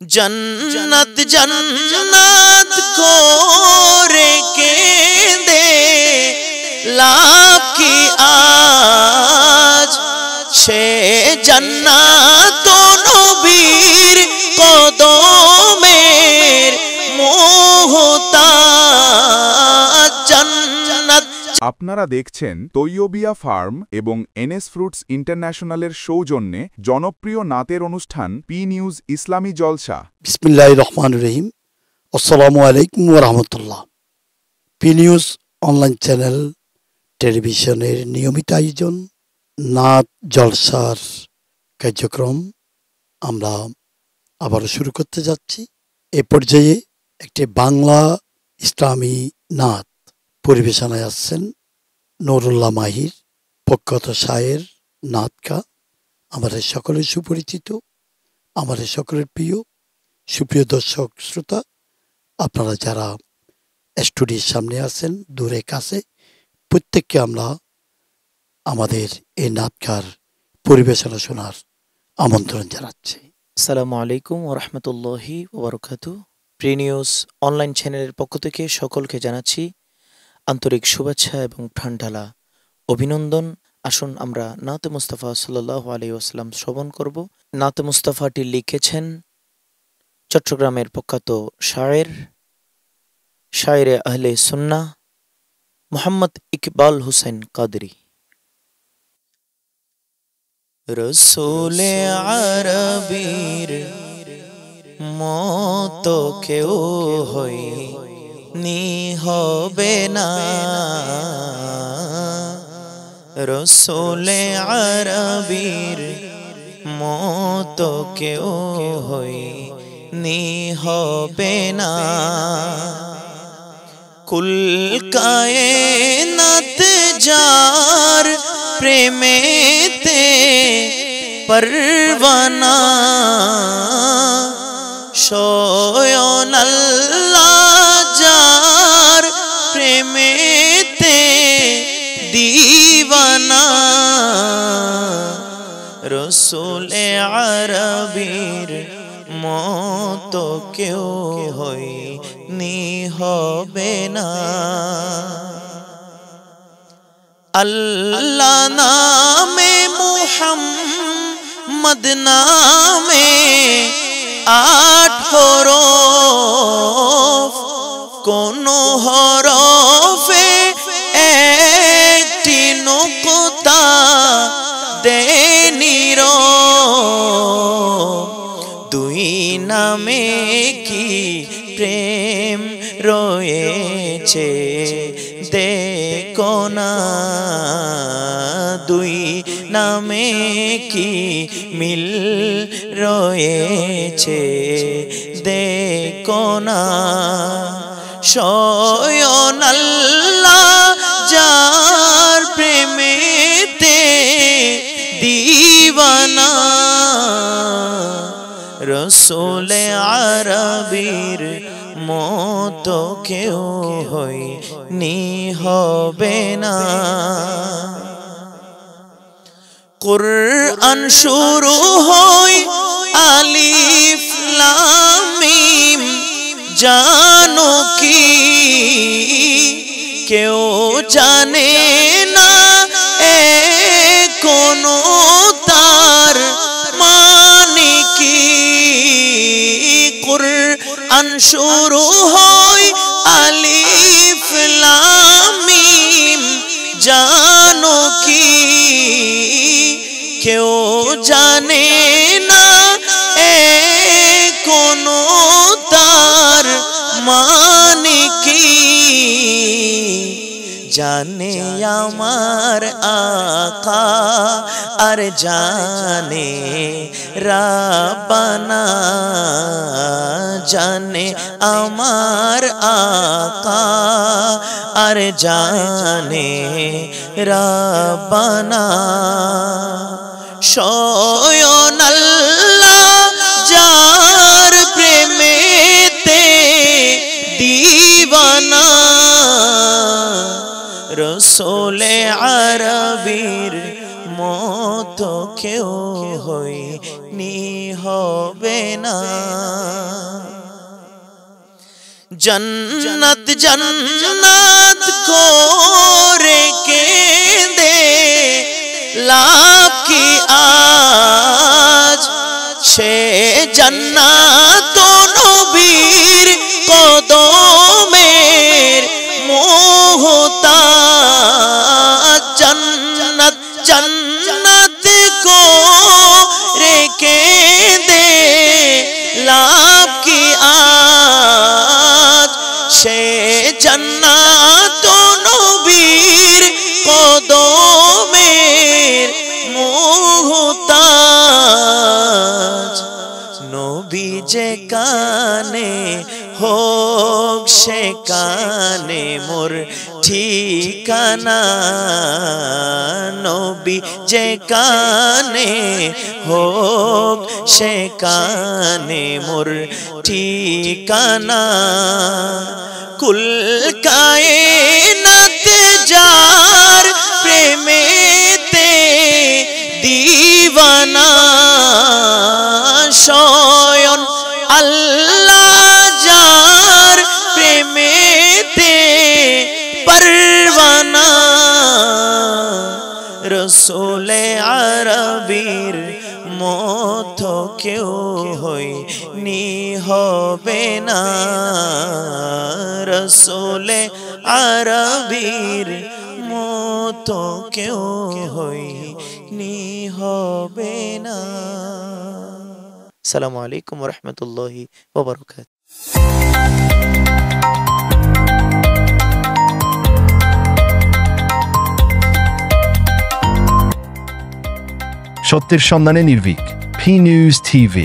जन्नत जन्नत করে কেঁদে লাভ কি আজ সে জান্নাত নবীর কদমের মুহতাজ জান্নাত। আপনারা দেখছেন তৈয়বিয়া ফার্ম এবং এনএস ফ্রুটস ইন্টারন্যাশনালের সৌজন্যে জনপ্রিয় নাতের অনুষ্ঠান পি নিউজ ইসলামী জলসা। বিসমিল্লাহির রহমানির রহিম। আসসালামু আলাইকুম ওয়া রাহমাতুল্লাহ। পি নিউজ অনলাইন চ্যানেল টেলিভিশনের নিয়মিত আয়োজন নাত জলসার কার্যক্রম আমরা আবারও শুরু করতে যাচ্ছি। এ পর্যায়ে একটি বাংলা ইসলামী নাত পরিবেশনায় আসছেন নুরুল্লাহ মাহির, প্রখ্যাত শায়ের, নাতকা, আমাদের সকলের সুপরিচিত, আমাদের সকলের প্রিয়। সুপ্রিয় দর্শক শ্রোতা, আপনারা যারা স্টুডিওর সামনে আছেন, দূরে কাছে, প্রত্যেককে আমরা আমাদের এই নাতকার পরিবেশনা শোনার আমন্ত্রণ জানাচ্ছি। আসসালামু আলাইকুম ওয়া রাহমাতুল্লাহি ওয়া বারাকাতুহু। প্রি নিউজ অনলাইন চ্যানেলের পক্ষ থেকে সকলকে জানাচ্ছি আন্তরিক শুভেচ্ছা এবং প্রাণঢালা অভিনন্দন। আসুন আমরা নাতে মুস্তাফা সাল্লাল্লাহু আলাইহি ওয়াসাল্লাম শ্রবণ করব। নাতে মুস্তাফাটি লিখেছেন চট্টগ্রামের প্রখ্যাত শায়েরে আহলে সুন্নাহ মুহাম্মদ ইকবাল হোসেন কাদরি। রসূলে আরবীর মতো কেউ হয়নি হবে না, রসূলে আরবীর মতো কেউ হয়নি হবে না। কুল কায়নাত যার প্রেমেতে পরওয়ানা, শয়ন আল্লাহ যার প্রেমেতে দিওয়ানা, রসূলে আরবীর মতো কেউ হয়নি হবে না। আল্লাহ নামে মুহাম্মদ নামে 8 হরফ, কোন হরফে একটি নুকতা দেনি র, দুই নামে কি প্রেম রয়েছে দেখো না, দুই নামে কি মিল রয়েছে দেখো না। শয়ন আল্লাহ যার প্রেমেতে দিওয়ানা, রসূলে আরবীর মতো কেউ হয়নি হবে না। কুরআন শুরু হয় আলিফ লাম মিম, জানো কি কেউ জানে না কোনো তার মানে কি। কুরআন শুরু হয় আলিফ লাম মিম, জানো কি কেউ জানে না কোনো তার মানে কি। জানে আমার আকা আর জানে রাব্বানা, জানে আমার আকা আর জানে রাব্বানা, শয়ন আল্লাহ যার প্রেমেতে দিওয়ানা, রসূলে আরবীর মতো কেউ হয়নি হবে না। जन्नत जन्नत করে কেঁদে লাভ কি আজ সে জান্নাত নবীর কদমের মোহতাজ জান্নাত জান্নাত করে কেঁদে লাভ কি আজ সে জান্নাত নবীর কদমের মোহতাজ নবী যে কানে হোক সে কানে মোর ঠিকানা নবী যে কানে হোক সে কানে মোর ঠিকানা কুল কায়নাত যার প্রেমেতে দিওয়ানা স্বয়ং আল্লাহ যার প্রেমেতে পরওয়ানা রসূলে আরবীর মতো কেউ হয়নি হবে না রসূলে আরবীর মতো কেউ হয়নি হবে না। আসসালামু আলাইকুম ওয়া রাহমাতুল্লাহি ওয়া বারাকাতুহু। সত্যের সন্ধানে নির্ভীক, P News TV।